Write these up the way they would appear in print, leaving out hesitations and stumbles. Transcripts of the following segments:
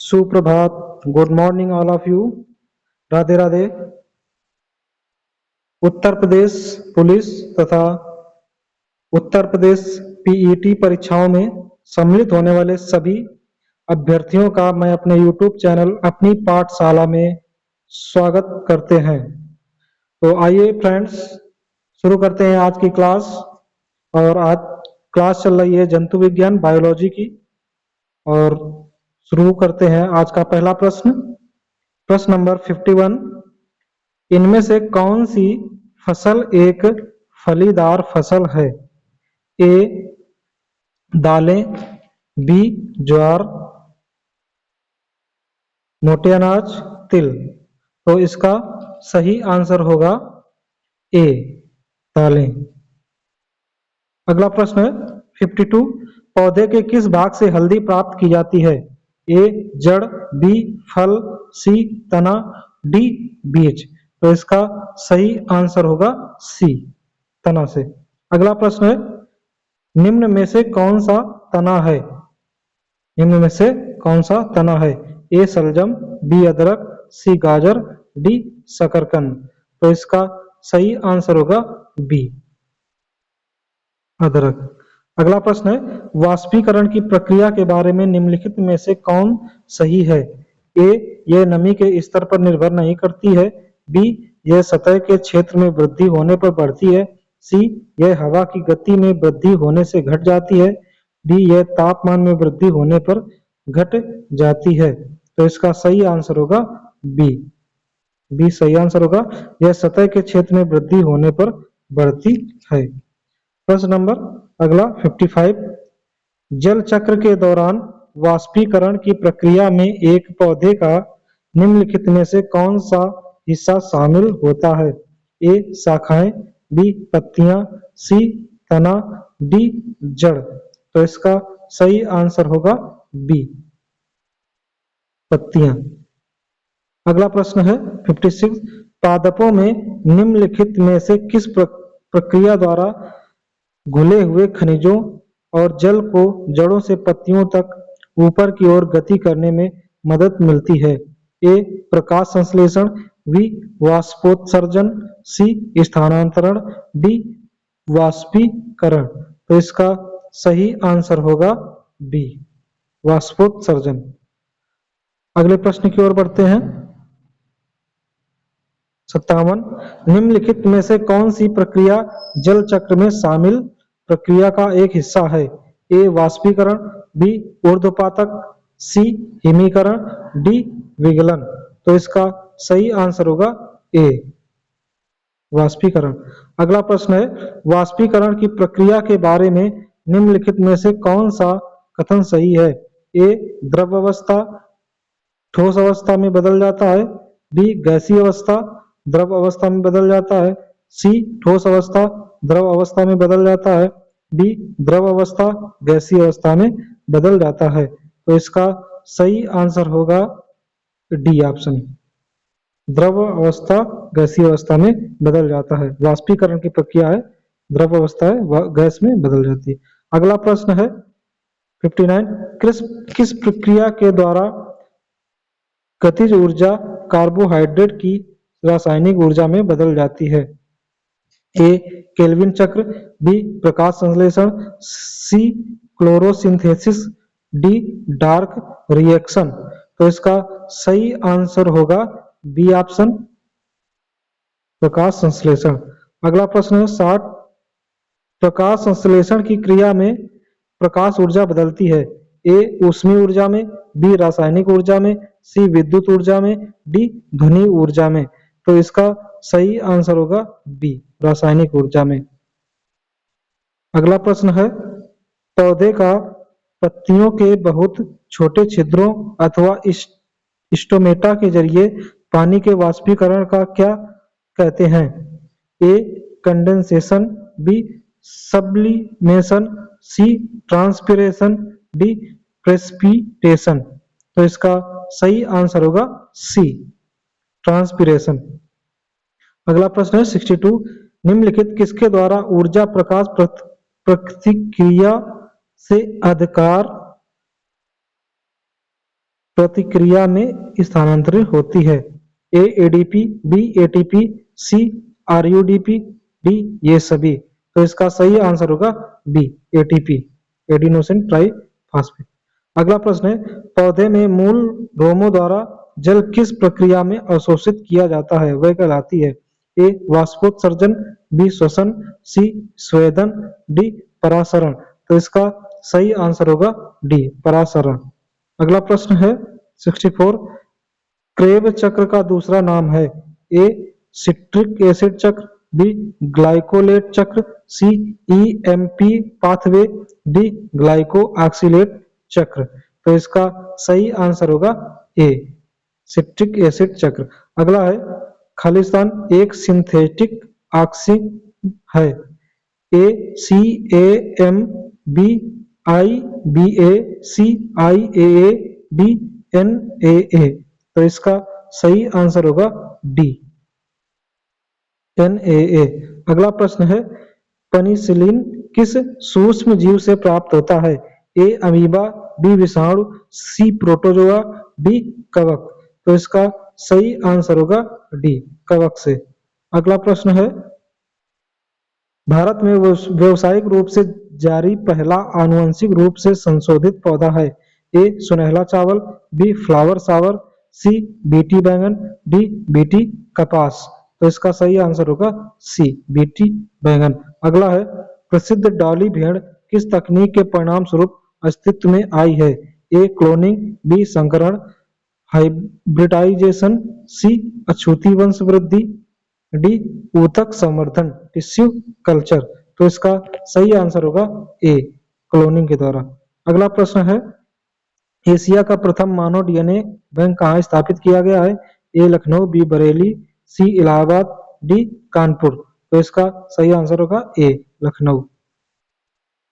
सुप्रभात, good morning all of you. Radhe Radhe. Uttar Pradesh police तथा Uttar Pradesh PET परीक्षाओं में सम्मिलित होने वाले सभी अभ्यर्थियों का मैं अपने यूट्यूब चैनल अपनी पाठशाला में स्वागत करते हैं। तो आइए फ्रेंड्स, शुरू करते हैं आज की क्लास। और आज क्लास चल रही है जंतु विज्ञान बायोलॉजी की। और शुरू करते हैं आज का पहला प्रश्न। प्रश्न नंबर 51। इनमें से कौन सी फसल एक फलीदार फसल है? ए दालें, बी ज्वार, मोटे अनाज, तिल। तो इसका सही आंसर होगा ए दालें। अगला प्रश्न है 52। पौधे के किस भाग से हल्दी प्राप्त की जाती है? ए जड़, बी फल, सी तना, डी बीज। तो इसका सही आंसर होगा सी तना से। अगला प्रश्न है निम्न में से कौन सा तना है? निम्न में से कौन सा तना है? ए सलजम, बी अदरक, सी गाजर, डी शकरकंद। तो इसका सही आंसर होगा बी अदरक। अगला प्रश्न है वाष्पीकरण की प्रक्रिया के बारे में निम्नलिखित में से कौन सही है? ए यह नमी के स्तर पर निर्भर नहीं करती है, बी यह सतह के क्षेत्र में वृद्धि होने पर बढ़ती है, सी यह हवा की गति में वृद्धि होने से घट जाती है, डी यह तापमान में वृद्धि होने पर घट जाती है। तो इसका सही आंसर होगा बी सही आंसर होगा। यह सतह के क्षेत्र में वृद्धि होने पर बढ़ती है। प्रश्न नंबर अगला 55। जल चक्र के दौरान वाष्पीकरण की प्रक्रिया में एक पौधे का निम्नलिखित में से कौन सा हिस्सा शामिल होता है? ए शाखाएं, बी पत्तियां, सी तना, डी जड़। तो इसका सही आंसर होगा बी पत्तियां। अगला प्रश्न है 56। पादपों में निम्नलिखित में से किस प्रक्रिया द्वारा घुले हुए खनिजों और जल को जड़ों से पत्तियों तक ऊपर की ओर गति करने में मदद मिलती है? ए प्रकाश संश्लेषण, बी वाष्पोत्सर्जन, सी स्थानांतरण, डी वाष्पीकरण। तो इसका सही आंसर होगा बी वाष्पोत्सर्जन। अगले प्रश्न की ओर बढ़ते हैं 57। निम्नलिखित में से कौन सी प्रक्रिया जल चक्र में शामिल प्रक्रिया का एक हिस्सा है? ए वाष्पीकरण, बी ऊर्ध्वपातक, सी हिमीकरण, डी विगलन। तो इसका सही आंसर होगा ए वाष्पीकरण। अगला प्रश्न है वाष्पीकरण की प्रक्रिया के बारे में निम्नलिखित में से कौन सा कथन सही है? ए द्रव अवस्था ठोस अवस्था में बदल जाता है, बी गैसीय अवस्था द्रव अवस्था में बदल जाता है, सी ठोस अवस्था द्रव अवस्था में बदल जाता है, डी द्रव अवस्था गैसीय अवस्था में बदल जाता है। तो इसका सही आंसर होगा डी ऑप्शन, द्रव अवस्था गैसीय अवस्था में बदल जाता है। वाष्पीकरण की प्रक्रिया है द्रव अवस्था है गैस में बदल जाती है। अगला प्रश्न है 59। किस प्रक्रिया के द्वारा गतिज ऊर्जा कार्बोहाइड्रेट की रासायनिक ऊर्जा में बदल जाती है? ए केल्विन चक्र, बी प्रकाश संश्लेषण, सी क्लोरोसिंथेसिस, डी डार्क रिएक्शन। तो इसका सही आंसर होगा बी ऑप्शन प्रकाश संश्लेषण। अगला प्रश्न है 60। प्रकाश संश्लेषण की क्रिया में प्रकाश ऊर्जा बदलती है? ए ऊष्मीय ऊर्जा में, बी रासायनिक ऊर्जा में, सी विद्युत ऊर्जा में, डी ध्वनि ऊर्जा में। तो इसका सही आंसर होगा बी रासायनिक ऊर्जा में। अगला प्रश्न है पौधे का पत्तियों के बहुत छोटे छिद्रों अथवा स्टोमेटा के जरिए पानी के वाष्पीकरण का क्या कहते हैं? ए कंडेंसेशन, बी सब्लिमेशन, सी ट्रांसपिरेशन, डी प्रेसिपिटेशन। तो इसका सही आंसर होगा सी ट्रांसपिरेशन। अगला प्रश्न है 62। निम्नलिखित किसके द्वारा ऊर्जा प्रकाश प्रतिक्रिया से अधिकार प्रतिक्रिया में स्थानांतरित होती है? ए एडीपी, बी एटीपी, सी आरयूडीपी, डी ये सभी। तो इसका सही आंसर होगा बी एटीपी, एडिनोसिन ट्राइफॉस्फेट। अगला प्रश्न है, पौधे में मूल रोमों द्वारा जल किस प्रक्रिया में अवशोषित किया जाता है? वह कहलाती है? ए वाष्पोत्सर्जन, बी श्वसन, सी स्वेदन, डी परासरण। तो इसका सही आंसर होगा डी परासरण। अगला प्रश्न है 64, क्रेब चक्र का दूसरा नाम है? ए सिट्रिक एसिड चक्र, बी ग्लाइकोलेट चक्र, C EMP pathway, D glyoxylate चक्र। तो इसका सही आंसर होगा ए सिट्रिक एसिड चक्र। अगला है, खालिस्तान एक सिंथेटिक ऑक्सीन है? A C A M, B I B A, C I A, D N A. तो इसका सही आंसर होगा डी एन ए। अगला प्रश्न है, पेनिसिलिन किस सूक्ष्म जीव से प्राप्त होता है? ए अमीबा, बी विषाणु, सी प्रोटोजोआ, डी कवक। तो इसका सही आंसर होगा डी कवक से। अगला प्रश्न है, भारत में व्यावसायिक रूप से जारी पहला आनुवंशिक रूप से संशोधित पौधा है? ए सुनहला चावल, बी फ्लावर सावर, सी बीटी बैंगन, डी बीटी कपास। तो इसका सही आंसर होगा सी बीटी बैंगन। अगला है, प्रसिद्ध डॉली भेड़ किस तकनीक के परिणाम स्वरूप अस्तित्व में आई है? ए क्लोनिंग, बी संकरण, हाइब्रिडाइजेशन, सी अछूती वंशवृद्धि, डी ऊतक संवर्धन टिश्यू कल्चर। तो इसका सही आंसर होगा ए क्लोनिंग के द्वारा। अगला प्रश्न है, एशिया का प्रथम मानव डीएनए बैंक कहाँ स्थापित किया गया है? ए लखनऊ, बी बरेली, सी इलाहाबाद, डी कानपुर। तो इसका सही आंसर होगा ए लखनऊ।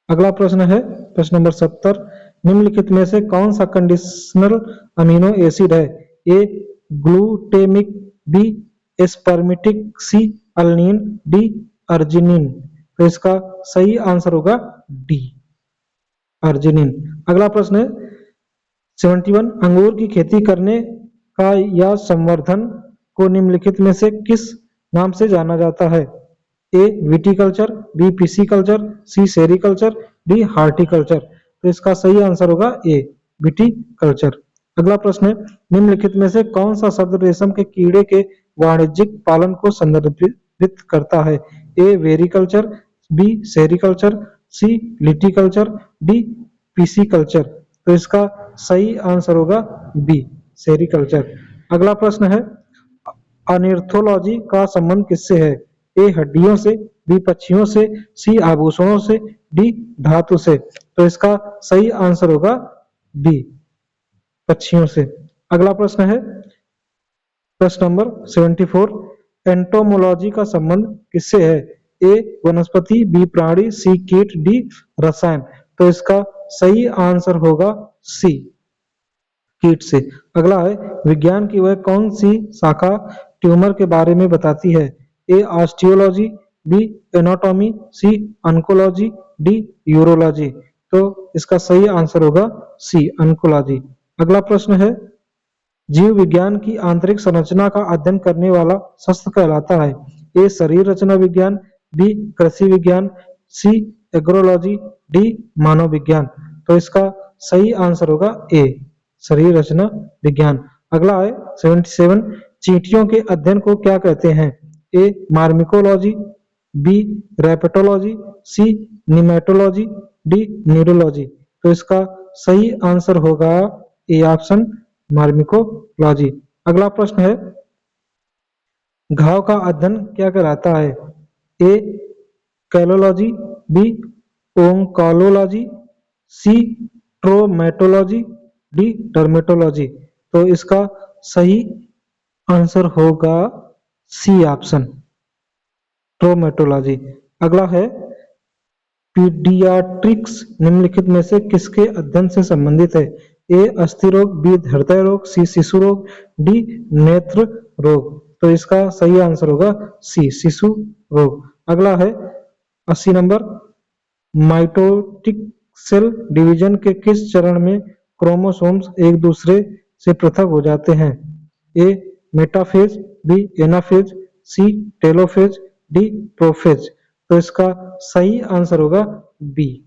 अगला प्रश्न है प्रश्न नंबर 70, निम्नलिखित में से कौन सा कंडीशनल अमीनो एसिड है? ए ग्लूटेमिक, बी एस्पर्मेटिक, सी अल्नीन, डी अर्जिनिन। तो इसका सही आंसर होगा डी अर्जिनिन। अगला प्रश्न है 71, अंगूर की खेती करने का या संवर्धन को निम्नलिखित में से किस नाम से जाना जाता है? ए विटिकल्चर, बी पिसिकल्चर, सी सेरिकल्चर, डी हार्टिकल्चर। तो इसका सही आंसर होगा ए विटिकल्चर। अगला प्रश्न है, निम्नलिखित में से कौन सा शब्द रेशम के कीड़े के वाणिज्यिक पालन को संदर्भित करता है? ए वेरिकल्चर, बी सेरिकल्चर, सी लिटिकल्चर, डी पिसिकल्चर। तो इसका सही आंसर होगा बी सेरिकल्चर। अगला प्रश्न है, ऑर्निथोलॉजी का संबंध किससे है? ए हड्डियों से, बी पक्षियों से, सी आभूषणों से, डी धातु से। तो इसका सही आंसर होगा बी पक्षियों से। अगला प्रश्न है प्रश्न नंबर 74, एंटोमोलॉजी का संबंध किससे है? ए वनस्पति, बी प्राणी, सी कीट, डी रसायन। तो इसका सही आंसर होगा सी कीट से। अगला है, विज्ञान की वह कौन सी शाखा ट्यूमर के बारे में बताती है? ए ऑस्टियोलॉजी, बी एनाटॉमी, सी ऑन्कोलॉजी, डी यूरोलॉजी। तो इसका सही आंसर होगा सी ऑन्कोलॉजी। अगला प्रश्न है, जीव विज्ञान की आंतरिक संरचना का अध्ययन करने वाला शास्त्र कहलाता है? ए शरीर रचना विज्ञान, बी कृषि विज्ञान, सी एग्रोलॉजी, डी मानव विज्ञान। तो इसका सही आंसर होगा ए शरीर रचना विज्ञान। अगला है 77, चींटियों के अध्ययन को क्या कहते हैं? ए मार्मिकोलॉजी, बी रेपेटोलॉजी, सी निमेटोलॉजी, डी न्यूरोलॉजी। तो इसका सही आंसर होगा ए ऑप्शन मार्मिकोलॉजी। अगला प्रश्न है, घाव का अध्ययन क्या कहलाता है? ए कैलोलॉजी, बी ओंकोलॉजी, सी ट्रोमेटोलॉजी, डी डर्मेटोलॉजी। तो इसका सही आंसर होगा सी ऑप्शन ट्रोमेटोलॉजी। अगला है, पीडियाट्रिक्स निम्नलिखित में से किसके अध्ययन से संबंधित है? ए अस्थि रोग, बी हृदय रोग, सी शिशु रोग, डी नेत्र रोग। तो इसका सही आंसर होगा सी शिशु रोग। अगला है 80 नंबर, माइटोटिक सेल डिवीजन के किस चरण में क्रोमोसोम्स एक दूसरे से पृथक हो जाते हैं? ए मेटाफेज, बी एनाफेज, सी टेलोफेज, डी प्रोफेज। तो इसका सही आंसर होगा बी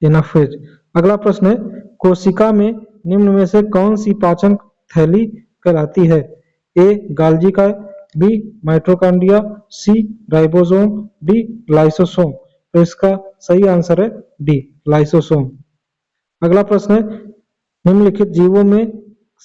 एनाफेज। अगला प्रश्न है, कोशिका में निम्न में से कौन सी पाचन थैली कहलाती है? ए गाल्जिकाय, बी माइटोकॉन्ड्रिया, सी राइबोसोम, डी लाइसोसोम। तो इसका सही आंसर है डी लाइसोसोम। अगला प्रश्न है, निम्नलिखित जीवों में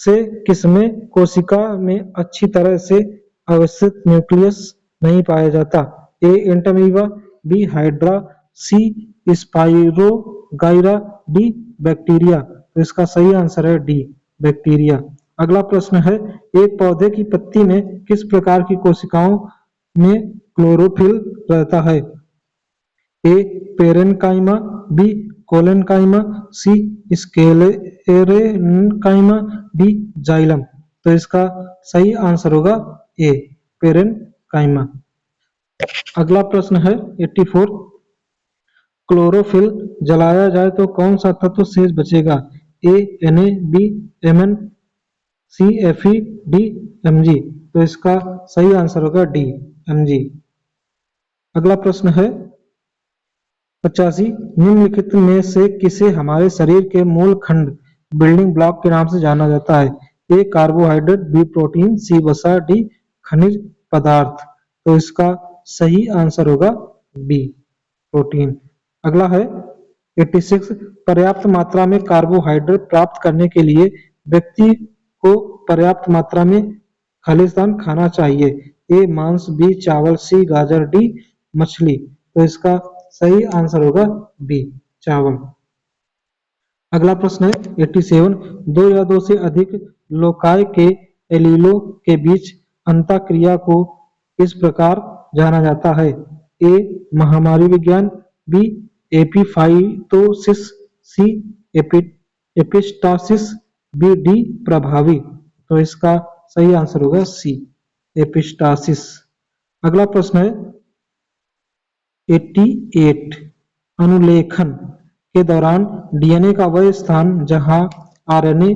से किसमें कोशिका में अच्छी तरह से अवस्थित न्यूक्लियस नहीं पाया जाता? ए एंटामीबा, बी हाइड्रा, सी स्पाइरोगाइरा, डी बैक्टीरिया। तो इसका सही आंसर है डी बैक्टीरिया। अगला प्रश्न है, एक पौधे की पत्ती में किस प्रकार की कोशिकाओं में क्लोरोफिल रहता है? ए पेरेनकाइमा, बी कोलेनकाइमा, सी स्क्लेरेनकाइमा, डी जाइलम। तो इसका सही आंसर होगा ए पेरेनकाइमा। अगला प्रश्न है 84, क्लोरोफिल जलाया जाए तो कौन सा तत्व शेष बचेगा? ए Na, बी Mn, सी Fe, डी Mg। तो इसका सही आंसर होगा डी Mg। अगला प्रश्न है 85, निम्नलिखित में से किसे हमारे शरीर के मूल खंड बिल्डिंग ब्लॉक के नाम से जाना जाता है? ए कार्बोहाइड्रेट, बी प्रोटीन, सी वसा, डी खनिज पदार्थ। तो इसका सही आंसर होगा बी प्रोटीन। अगला है 86, पर्याप्त मात्रा में कार्बोहाइड्रेट प्राप्त करने के लिए व्यक्ति को पर्याप्त मात्रा में खालिस्तान खाना चाहिए? ए मांस, बी चावल, सी गाजर, डी मछली। तो इसका सही आंसर होगा बी चावल। अगला प्रश्न है 87, दो या दो से अधिक लोकाय के एलीलों के बीच अंतःक्रिया को इस प्रकार जाना जाता है? ए महामारी विज्ञान, बी एपिफाइटोसिस, सी एपिस्टासिस, बी डी प्रभावी। तो इसका सही आंसर होगा सी एपिस्टासिस। अगला प्रश्न है 88, अनुलेखन के दौरान डीएनए का वह स्थान जहां आरएनए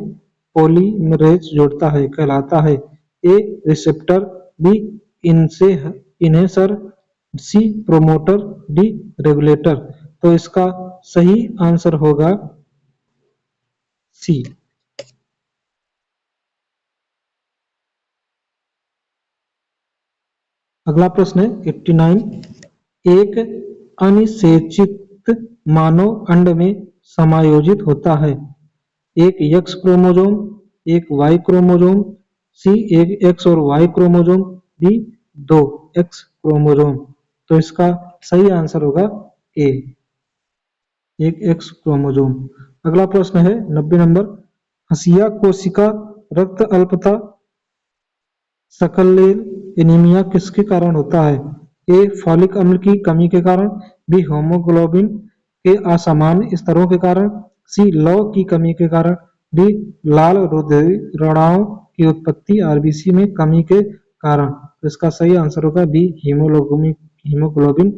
पॉलीमरेज जोड़ता है कहलाता है? ए रिसेप्टर, बी इन्हेसर, सी प्रोमोटर, डी रेगुलेटर। तो इसका सही आंसर होगा सी। अगला प्रश्न है 89, एक अनिषेचित मानव अंड में समायोजित होता है? एक एक्स क्रोमोसोम, एक वाई क्रोमोसोम, सी एक एक्स और वाई क्रोमोसोम, डी दो एक्स क्रोमोसोम। तो इसका सही आंसर होगा ए एक एक्स क्रोमोसोम। अगला प्रश्न है 90 नंबर, हसिया कोशिका रक्त अल्पता सकलेल एनीमिया किसके कारण होता है? ए फॉलिक अम्ल की कमी के कारण, बी हीमोग्लोबिन के असमान स्तरों के कारण, सी लौह की कमी के कारण, डी लाल रुधिराणुओं की उत्पत्ति आरबीसी में कमी के कारण। तो इसका सही आंसर होगा बी हीमोग्लोबिन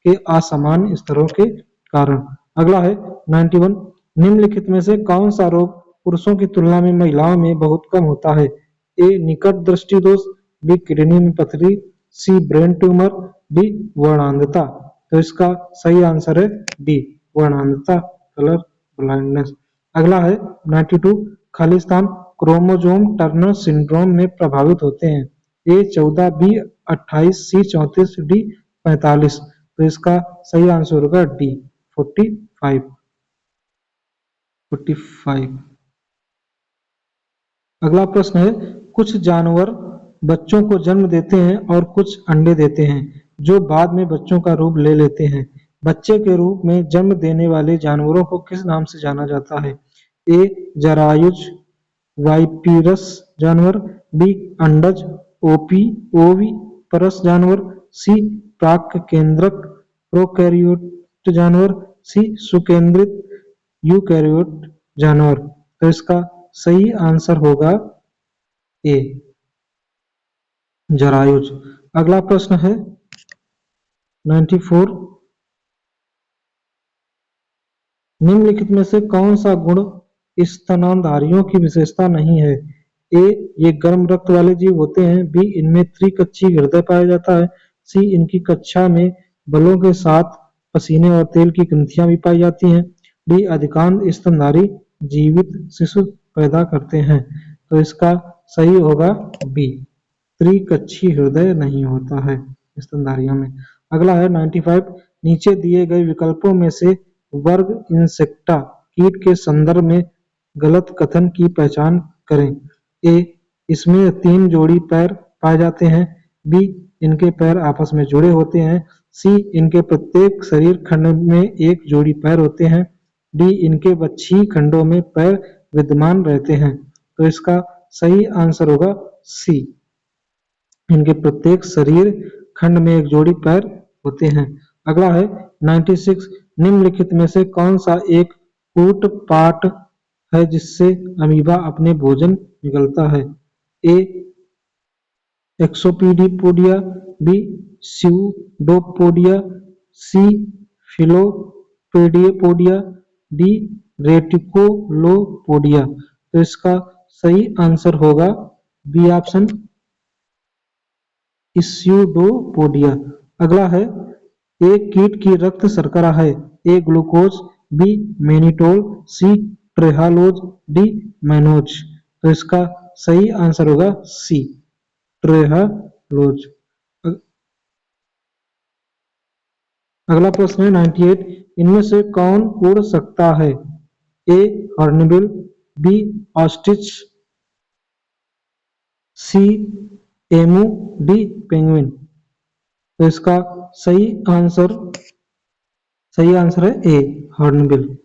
के असमान स्तरों के कारण। अगला है 91, निम्नलिखित में से कौन सा रोग पुरुषों की तुलना में महिलाओं में बहुत कम होता है? ए निकट दृष्टि दोष, बी किडनी में पथरी, सी ब्रेन ट्यूमर, डी वर्णांधता। तो इसका सही आंसर है डी वर्णांधता, कलर ब्लाइंडनेस। अगला है 92, खालिस्तान क्रोमोसोम टर्नर सिंड्रोम में प्रभावित होते हैं? ए 14, बी 28, सी 34, डी 45। तो इसका सही आंसर होगा डी 45। अगला प्रश्न है, कुछ जानवर बच्चों को जन्म देते हैं और कुछ अंडे देते हैं जो बाद में बच्चों का रूप ले लेते हैं। बच्चे के रूप में जन्म देने वाले जानवरों को किस नाम से जाना जाता है? ए जरायुज वाइपिरस जानवर, बी अंडज ओविपरस जानवर, सी प्राक केंद्रक प्रोकैरियोट जानवर, सी सुकेंद्रित यूकैरियोट जानवर। तो इसका सही आंसर होगा ए जरायुज। अगला प्रश्न है 94, निम्नलिखित में से कौन सा गुण स्तनधारियों की विशेषता नहीं है। ए, ये गर्म रक्त वाले जीव होते हैं। बी, इनमें त्रिकक्षी हृदय पाया जाता है। सी, इनकी कक्षा में बलों के साथ पसीने और तेल की ग्रंथियां भी पाई जाती हैं। डी, अधिकांश स्तनधारी जीवित शिशु पैदा करते हैं। तो इसका सही होगा बी, त्रिकक्षी हृदय नहीं होता है स्तनधारियों में। अगला है 95, नीचे दिए गए विकल्पों में से वर्ग इंसेक्टा कीट के संदर्भ में गलत कथन की पहचान करें। ए, इसमें 3 जोड़ी पैर पाए जाते हैं। बी, इनके पैर आपस में जुड़े होते हैं। सी, इनके प्रत्येक शरीर खंड में 1 जोड़ी पैर होते हैं। डी, इनके बच्छी खंडों में पैर विद्यमान रहते हैं। तो इसका सही आंसर होगा सी, इनके प्रत्येक शरीर खंड में 1 जोड़ी पैर होते हैं। अगला है 96, निम्नलिखित में से कौन सा एक कूट पाट है जिससे अमीबा अपने भोजन निगलता है। ए, एक्सोपीडिपोडिया। B, pseudopodia. सी, फिलोपेडियोपोडिया। D, reticulopodia. तो इसका सही आंसर होगा बी ऑप्शन, स्यूडोपोडिया। अगला है, एक कीट की रक्त शर्करा है। A, glucose. B, mannitol. C, trehalose. D, mannose. तो इसका सही आंसर होगा सी, ट्रेहालोज। अगला प्रश्न है 98, इनमें से कौन उड़ सकता है। A, hornbill. B, ostrich. C, emu. D, penguin. तो इसका सही आंसर है ए, हॉर्नबिल।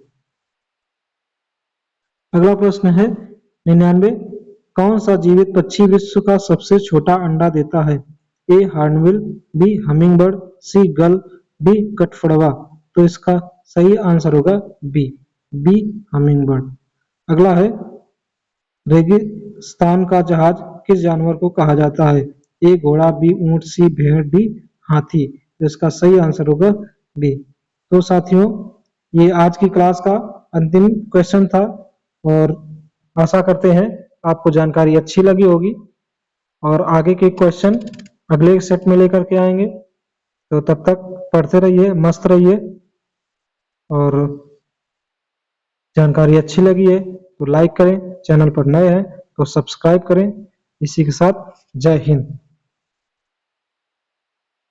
अगला प्रश्न है 99, कौन सा जीवित पक्षी विश्व का सबसे छोटा अंडा देता है। A, hornbill. B, hummingbird. C, gull. D, कठफड़वा। तो इसका सही आंसर होगा बी, हमिंगबर्ड। अगला है, रेगिस्तान का जहाज किस जानवर को कहा जाता है। ए, घोड़ा। बी, ऊंट। सी, भेड़। डी, हाथी। तो इसका सही आंसर होगा बी। तो साथियों, ये आज की क्लास का अंतिम क्वेश्चन था और आशा करते हैं आपको जानकारी अच्छी लगी होगी और आगे के क्वेश्चन अगले सेट में लेकर के आएंगे। तो तब तक पढ़ते रहिए, मस्त रहिए और जानकारी अच्छी लगी है तो लाइक करें, चैनल पर नए हैं तो सब्सक्राइब करें। इसी के साथ जय हिंद।